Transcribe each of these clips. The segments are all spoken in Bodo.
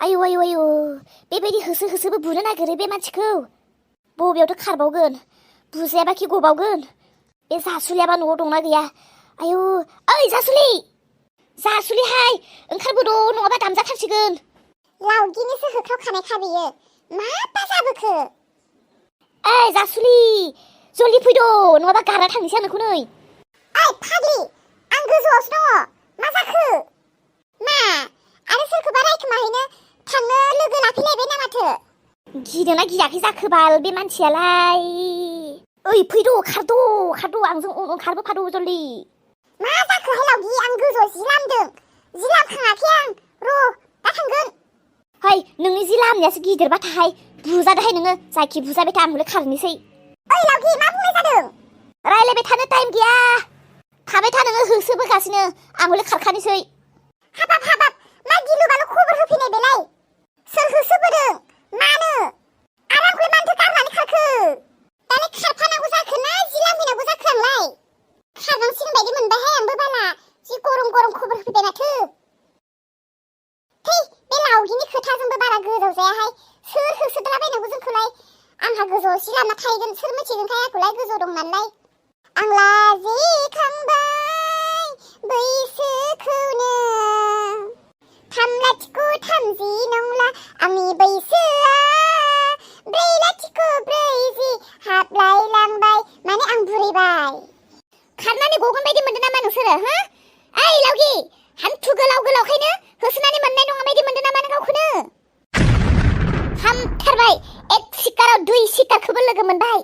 आयु आयु आयु बेबायदि होसो होसोबो बुनो नागिरो बे मानसिखौ बबेयावथ' खारबावगोन बुजायाबा खि गबावगोन बे जासुलियाबा न'आव दंना गैया आयु ओइ जासुलिहाय ओंखारबोद' नङाबा दामजाथारसिगोन लावगिनिसो होख्रावखानायखा बेयो मा जाबोखो ओइ जासुलि जल्दि फैद' नङाबा गारना थांनोसै आं नोंखौ नै ओइ फाग्लि आं गोजौआवसो दङ मा जाखो मा आरो सोरखौबा रायखोमाहैनो थांनो लोगो लाफैलायबाय ना माथो गिदोंना गियाखै जाखोबाल बे मानसियालाय ओइ फैद' खारद' आंजों ओंखारबोफाद' जल्दि मा जाखोहाय लावगि आं गोजौआव जि लामदों जि लामखाङाखै आं र' दा थांगोन है नोंनि जि लामनायासो गिदिरबाथाय बुजादोहाय नोङो जायखि बुजाबाय था आं हले खारनोसै ओइ लावगि मा बुंनाय जादों रायलायबाय थानो टाइम गैया थाबाय था नोङो होसोबोगासिनो आं हले खारखानोसै हाबाब मा गिलु बालु खबर होफैनाय बेलाय सोर होसोबोदों मानो आरो आंखौलाय मानोथो गारनानै खारखो दालाय खारफानांगौ जाखो ना जि लामहैनांगौ जाखो आंलाय खारनांसिगोन बायदि मोनबायहाय आंबो बाला जि गरम खबर होफैबाय माथो थै बे लावगिनि खोथाजोंबो बारा गोजाव जायाहाय सोर होसोदलाबायनांगौ जोंखौलाय आंहा गोजौआव जि लामना थाहैगोन सोर मिथिगोनखाय आंखौलाय गोजौआव दं नालाय आं लाजिखांबाय बैसोखौनो 3.30 नंला आंनि बैसोआ 4.40 हाबलायलांबाय माने आं बुरैबाय खारनानै गगोन बायदि मोनदों नामा नोंसोरो हा ओइ लावगि हान्थु गोलावखायनो होसोनानै मोननाय नङा बायदि मोनदों नामा नों गावखौनो हामथारबाय एक सिकाराव 2 सिकारखौबो लोगो मोनबाय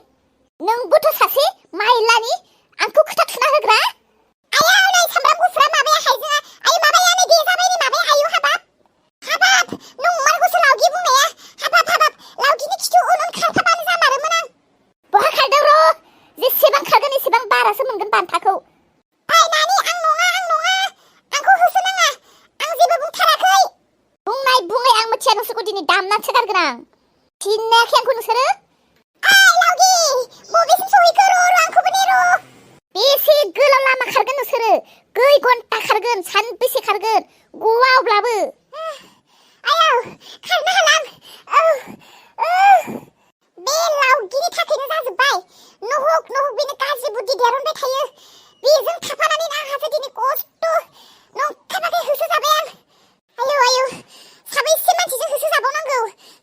नोंबोथ' सासे माइलानि आंखौ खोथा थुना होग्रा आयाव नै सामब्राम गुफुरा माबाया हाइजेङा आय माबायानो देजाबाय नै माबाया आयु हाबाब नंमारगौसो लावगि बुंनाया हाबाब लावगिनि खिथु उन खारफाबानो जामारोमोन आं बहा खारदों र' जेसेबां खारगोन एसेबां बारासो मोनगोन बान्थाखौ ओइ नानि आं नङा आंखौ होसोनाङा आं जेबो बुंथाराखै बुंनाय आं मिथिया नोंसोरखौ दिनै दामनासो गारगोन आं सिनायाखै आंखौ नोंसोरो ओइ लावगि बबेसिम सहैखो र' आंखौबो नेर' बेसे गोलाव लामा खारगोन नोंसोरो खै घन्टा खारगोन सानबेसे खारगोन गवावब्लाबो आयाव खारनो हाला बे लावगिनि थाखायनो जाजोब्बाय नहक बेनो गाज्रि बुद्धि देरहरबाय थायो बेजों थाफानानै आंहासो दिनै खस्थ' नंखाबाखै होसोजाबाय आं आयु साबैसे मानसिजों होसोजाबावनांगौ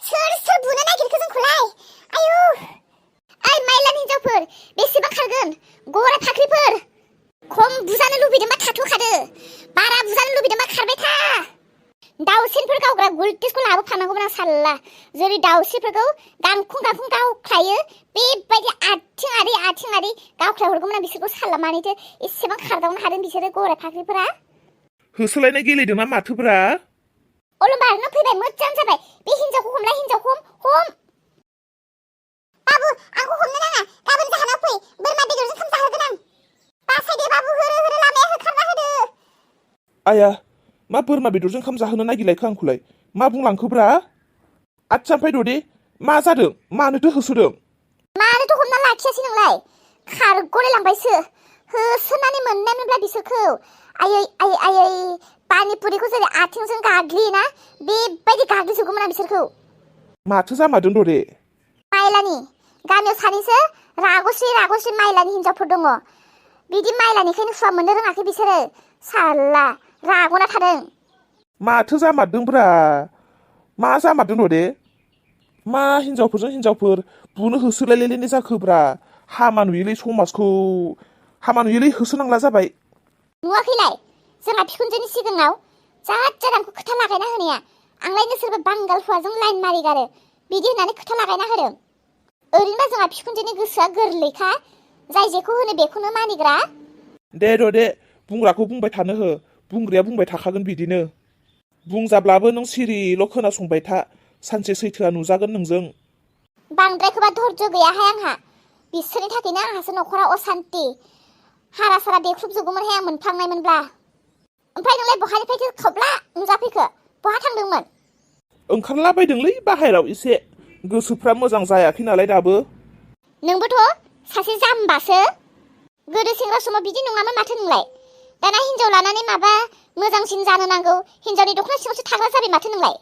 सोर बुनो नागिरखो जोंखौलाय आयु ओइ माइलानि हिनजावफोर बेसेबां खारगोन गरा फाख्रिफोर खम बुजानो लुबैदोंबा थाथ'खादो बारा बुजानो लुबैदोंबा खारबाय था दाउसेनफोर गावग्रा गुलटिसखौ लाबोफानांगौमोन आं साल्ला जेरै दाउस्रिफोरखौ गांखं गावख्लायो बेबायदि आथिं आरि गावख्लायहरगौमोन आं बिसोरखौ साल्ला मानैथो एसेबां खारदावनो हादों बिसोरो गराय फाख्रिफोरा होसोलायनाय गेलेदोंना माथोफोरा अलमबार नों फैबाय मोजां जाबाय बे हिनजावखौ हमलाय हिनजाव हम बाबु आंखौ हमनो नाङा गाबोन जाहानाव फै बोरमा बेदरजों ओंखाम जाहोगोन आं बासायदो बाबु होरो लामाया होखारना होदो आया मा बोरमा बेदरजों ओंखाम जाहोनो नागिरलायखो आंखौलाय मा बुंलांखोब्रा आच्छा ओमफ्राय ददे मा जादों मानोथो होसोदों मानोथ' हमना लाखियासै नोंलाय खारग'लायलांबायसो होसोनानै मोननायमोनब्ला बिसोरखौ आयै पानिपुरिखौ जेरै आथिंजों गाग्लियोना बेबायदि गाग्लिजोबगौमोन आं बिसोरखौ माथो जामारदों ददे माइलानि गामियाव सानैसो रागस्रि माइलानि हिनजावफोर दङ बिदि माइलानिखायनो सुवा मोननो रोङाखै बिसोरो साल्ला रागना थादों माथो जामारदोंब्रा मा जामारदों ददे मा हिनजावफोर बुनो होसोलायलायनाय जाखोब्रा हामा नुयोलै समाजखौ हामा नुयोलै होसोनांला जाबाय नुवाखैलाय जोंहा बिखुनजोनि सिगाङाव जाद आंखौ खोथा लागायना होनाया आंलायनो सोरबा बांगाल हौवाजों लाइन मारिगारो बिदि होननानै खोथा लागायना होदों ओरैनोबा जोंहा बिखुनजोनि गोसोआ गोरलैखा जाय जेखौ होनो बेखौनो मानिग्रा दे ददे बुंग्राखौ बुंबाय थानो हो बुंग्राया बुंबाय थाखागोन बिदिनो बुंजाब्लाबो नों सिरिल' खोनासंबाय था सानसे सैथोआ नुजागोन नोंजों बांद्रायखौबा धैर्य गैयाहाय आंहा बिसोरनि थाखायनो आंहासो न'खरा असान्ति हारा सारा देख्रुबजोबगौमोनहाय आं मोनफ्लांनायमोनब्ला ओमफ्राय नोंलाय बहानिफ्रायथो खबला नुजाफैखो बहा थांदोंमोन ओंखारलाबायदोंलै बाहेराव एसे गोसोफ्रा मोजां जायाखै नालाय दाबो नोंबोथ' सासे जाम्बासो गोदो सेंग्रा समाव बिदि नङामोन माथो नोंलाय दाना हिनजाव लानानै माबा मोजांसिन जानो नांगौ हिनजावनि दख'ना सिङावसो थाग्रा जाबाय माथो नोंलाय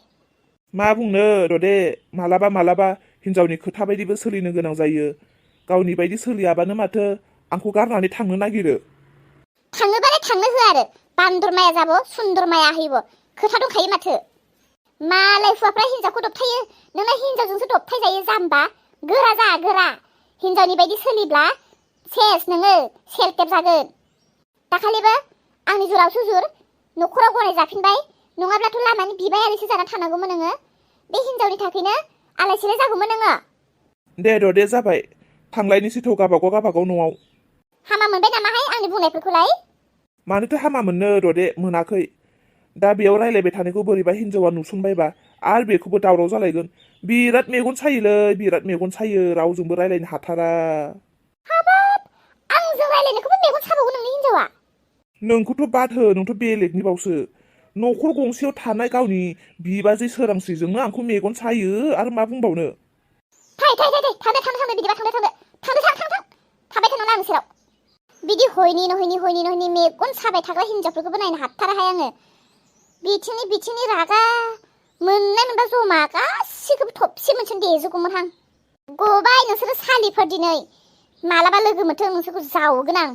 मा बुंनो ददे मालाबा मालाबा हिनजावनि खोथा बायदिबो सोलिनो गोनां जायो गावनि बायदि सोलियाबानो माथो आंखौ गारनानै थांनो नागिरो थाङोबालाय थांनो होआ आरो बान्दर माया जाबो सुन्दर माया हैबो खोथा दंखायो माथो मालाय हौवाफ्रा हिनजावखौ दबथायो नोंना हिनजावजोंसो दबथाय जायो जाम्बा गोरा जा गोरा हिनजावनि बायदि सोलिब्ला सेस नोङो सेलटेप जागोन दाखालिबो आंनि जुराव सुजुर न'खराव गनाय जाफिनबाय नङाब्लाथ' लामानि बिबाय आलिसो जाना थानांगौमोन नोङो बे हिनजावनि थाखायनो आलाय सिलाय जागौमोन नोङो दे ददे जाबाय थांलायनोसैथ' गाबागाव न'आव हामा मोनबाय नामाहाय आंनि बुंनायफोरखौलाय मानोथो हामा मोननो ददे मोनाखै दा बेयाव रायलायबाय थानायखौ बोरैबा हिनजावा नुसनबायबा आरो बेखौबो दावराव जालायगोन बिराद मेगन सायोलै बिराद मेगन सायो रावजोंबो रायलायनो हाथारा हाबाब आंजों रायलायनायखौबो मेगन साबावो नोंनि हिनजावा नोंखौथ' बाद हो नोंथ' बेलेगनि बावसो न'खर गंसेयाव थानाय गावनि बिबाजै सोरांस्रिजोंनो आंखौ मेगन सायो आरो मा बुंबावनो थाय बिदिबा थांदो थाबाय थानांला आंनि सेराव बिदि हयनि नहयनि मेगन साबाय थाग्रा हिनजावफोरखौबो नायनो हाथाराहाय आङो बिथिंनि रागा मोननाय मोनबा जमा गासिखौबो थबसे मोनसेनो देजोबगौमोनहां गबाय नोंसोरो सालिफोर दिनै मालाबा लोगो मोनथों नोंसोरखौ जावगोन आं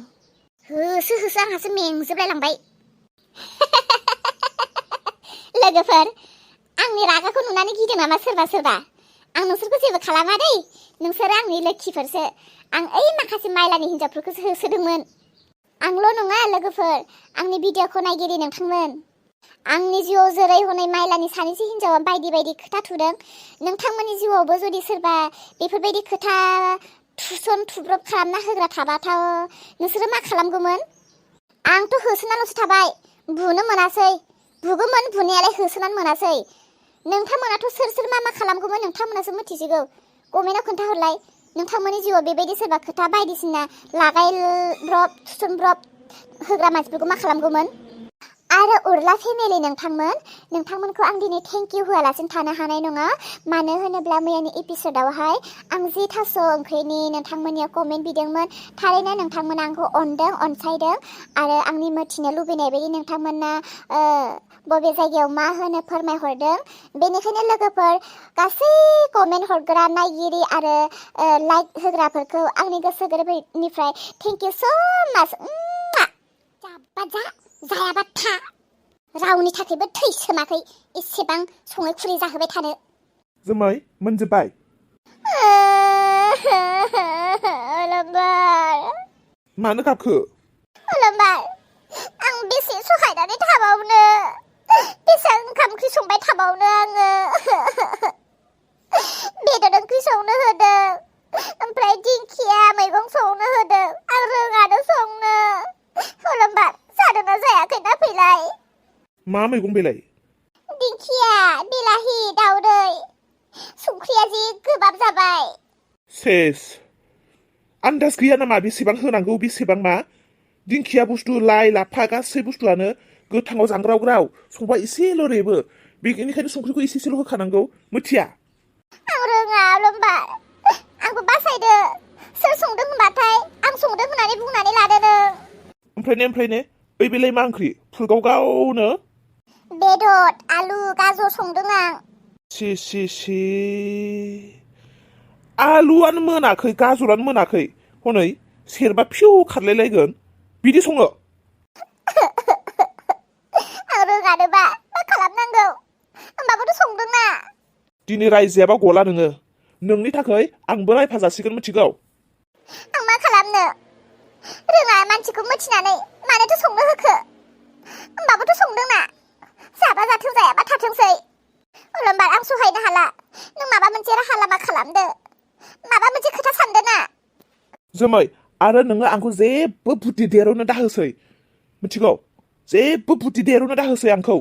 होसो आंहासो मेंजोबलाय लांबाय लोगोफोर आंनि रागाखौ नुनानै गिदों नामा सोरबा आं नोंसोरखौ जेबो खालामा दै नोंसोरो आंनि लोखिफोरसो आं ओइ माखासे मायलानि हिनजावफोरखौसो होसोदोंमोन आंल' नङा लोगोफोर आंनि भिडिअखौ नायगिरि नोंथांमोन आंनि जिउआव जोरै हनै मायलानि सानैसो हिनजावा बायदि खोथा थुदों नोंथांमोननि जिउआवबो जुदि सोरबा बेफोरबायदि खोथा थुब्रब खालामना होग्रा थाबाथ' नोंसोरो मा खालामगौमोन आंथ' होसोनाल'सो थाबाय बुनो मोनासै बुगौमोन बुनायालाय होसोनानै मोनासै नोंथांमोनाथ' सोर मा खालामगौमोन नोंथांमोनासो मिथिसिगौ कमेन्टआव खोन्थाहरलाय नोंथांमोननि जिउआव बेबायदि सोरबा खोथा बायदिसिना लागायब्रब थुसनब्रब होग्रा मानसिफोरखौ मा खालामगौमोन आरो उर्ला फेमिलि नोंथांमोनखौ आं दिनै थेंक इउ होआलासिनो थानो हानाय नङा मानो होनोब्ला मैयानि एपिसोडावहाय आं जि थास' ओंख्रिनि नोंथांमोननियाव कमेन्ट बिदोंमोन थारैनो नोंथांमोना आंखौ अनदों अनसायदों आरो आंनि मिथिनो लुबैनाय बायदि नोंथांमोना बबे जायगायाव मा होनो फोरमायहरदों बेनिखायनो लोगोफोर गासै कमेन्ट हरग्रा नायगिरि आरो लाइक होग्राफोरखौ आंनि गोसो गोरबोनिफ्राय थेंक इउ स' माच जायाबा था रावनि थाखायबो थैसोमाखै एसेबां सङै खुरै जाहोबाय थानो जोमै मोनजोब्बाय अलंबार मानो गाबखो अलंबार आं बेसे सहायनानै थाबावनो बेसे ओंखाम ओंख्रि संबाय थाबावनो आङो बेदर ओंख्रि संनो होदों ओमफ्राय दिंखिया मैगं संनो होदों आं रोङानो संनो अलंबार जादोंना जायाखै ना फैलाय मा मैगं बेलाय दिंखिया बिलाहि दाउदै संख्रिया जि गोबाब जाबाय सेस आन्दाज गैया नामा बेसेबां होनांगौ बेसेबां मा दिंखिया बुस्थु लाइ लाफा गासै बुस्थुआनो गोथाङाव जांग्रावग्राव संबा एसेल' रेबो बेनिखायनो संख्रिखौ एसेल' होखानांगौ मिथिया आं रोङा अलंबार आंखौ बासायदो सोर संदों होनबाथाय आं संदों होननानै बुंनानै लादो नों ओमफ्रायनो ओइ बेलाय मा ओंख्रि फुलगावगावनो बेदर आलु गाजर संदों आं सि आलुआनो मोनाखै गाजरानो मोनाखै हनै सेरबा फिउ खारलायलायगोन बिदि सङो आं रोङानोबा मा खालामनांगौ होमबाबोथ' संदोंना दिनै रायजायाबा गला नोङो नोंनि थाखाय आंबो रायफा जासिगोन मिथिगौ आं मा खालामनो रोङा मानसिखौ मिथिनानै मानोथो संनो होखो होमबाबोथ' संदोंना जाबा जाथों जायाबा थाथोंसै अलंबार आं सहायनो हाला नों माबा मोनसे राहा लामा खालामदो माबा मोनसे खोथा सानदो ना जोमै आरो नोङो आंखौ जेबो बुद्धि देरौनो दाहोसै मिथिगौ जेबो बुद्धि देरौनो दाहोसै आंखौ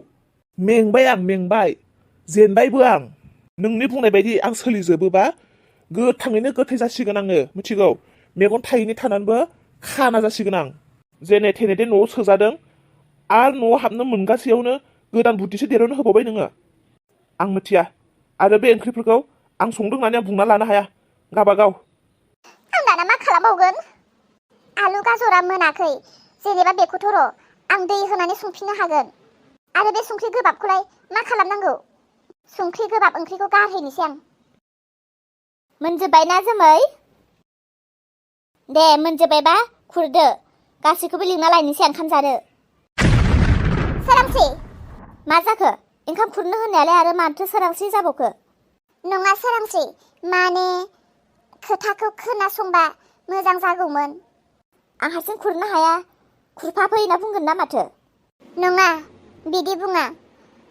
मेंबाय जेनबायबो आं नोंनि बुंनाय बायदि आं सोलिजोबोबा गोथाङैनो गोथै जासिगोन आङो मिथिगौ मेगन थायैनि थानानैबो खाना जासिगोन आं जेने थेने दे न'आव सोजादों आरो न'आव हाबनो मोनगासेयावनो गोदान बुद्धिसो देरौनो होबावबाय नोङो आं मिथिया आरो बे ओंख्रिफोरखौ आं संदों होननानै आं बुंना लानो हाया गाबागाव आं दाना मा खालामबावगोन आलु गाजरा मोनाखै जेनेबा बेखौथ' र' आं दै होनानै संफिननो हागोन आरो बे संख्रि गोबाबखौलाय मा खालामनांगौ संख्रि गोबाब ओंख्रिखौ गारहैनोसै आं मोनजोब्बायना जोमै दे मोनजोब्बायबा खुरदो गासैखौबो लिंना लायनोसै ओंखाम जानो सोरांसि मा जाखो ओंखाम खुरनो होननायालाय आरो माथो सोरांसि जाबावखो नङा सोरांसि माने खोथाखौ खोनासंबा मोजां जागौमोन आं हारसिं खुरनो हाया खुरफाफै होनना बुंगोन ना माथो नङा बिदि बुङा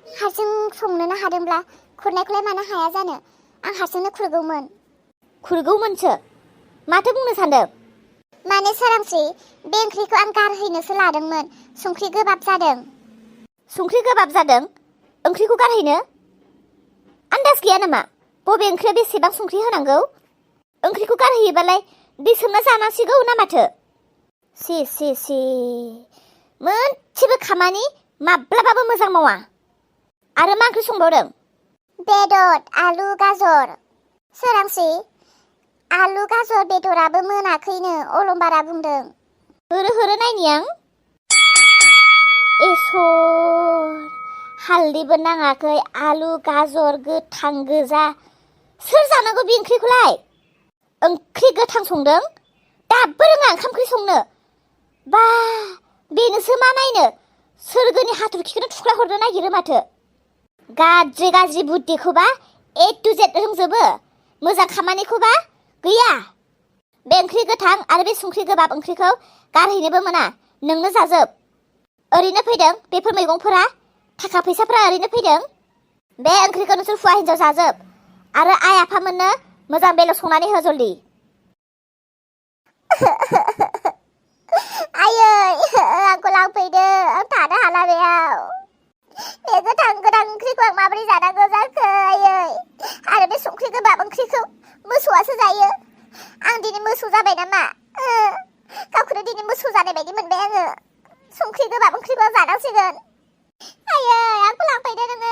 हारसिं संनोनो हादोंब्ला खुरनायखौलाय मानो हाया जानो आं हारसिंनो खुरगौमोन खुरगौमोनसो माथो बुंनो सानदों माने सोरांसि बे ओंख्रिखौ आं गारहैनोसो लादोंमोन संख्रि गोबाब जादों संख्रि गोबाब जादों ओंख्रिखौ गारहैनो आन्दाज गैया नामा बबे ओंख्रिया बेसेबां संख्रि होनांगौ ओंख्रिखौ गारहैयोबालाय दै सोमना जानांसिगौ ना माथो सि मोनसेबो खामानि माब्लाबाबो मोजां मावा आरो मा ओंख्रि संबावदों बेदर आलु गाजर सोरांसि आलु गाजर बेदराबो मोनाखैनो अलंबारा बुंदों होरो नायनि आं एसर हालदैबो नाङाखै आलु गाजर गोथां गोजा सोर जानांगौ बे ओंख्रिखौलाय ओंख्रि गोथां संदों दाबो रोङा ओंखाम ओंख्रि संनो बा बेनोसो मा नायनो सोरगोनि हाथरखिखौनो थुख्रा हरनो नागिरो माथो गाज्रि बुद्धिखौबा ए टु जेड रोंजोबो मोजां खामानिखौबा गैया बे ओंख्रि गोथां आरो बे संख्रि गोबाब ओंख्रिखौ गारहैनोबो मोना नोंनो जाजोब ओरैनो फैदों बेफोर मैगंफोरा थाखा फैसाफोरा ओरैनो फैदों बे ओंख्रिखौ नोंसोर हौवा हिन्जाव जाजोब आरो आइ आफामोननो मोजां बेदर संनानै हो जल्दि आयै आंखौ लांफैदो आं थानो हाला बेयाव बे गोथां ओंख्रिखौ आं माबोरै जानांगौ जाखो आयै आरो बे संख्रि गोबाब ओंख्रिखौ मोसौआसो जायो आं दिनै मोसौ जाबाय नामा गावखौनो दिनै मोसौ जानाय बायदि मोनबाय आङो संख्रि गोबाब ओंख्रिखौ जानांसिगोन आयै आंखौ लांफैदो नोङो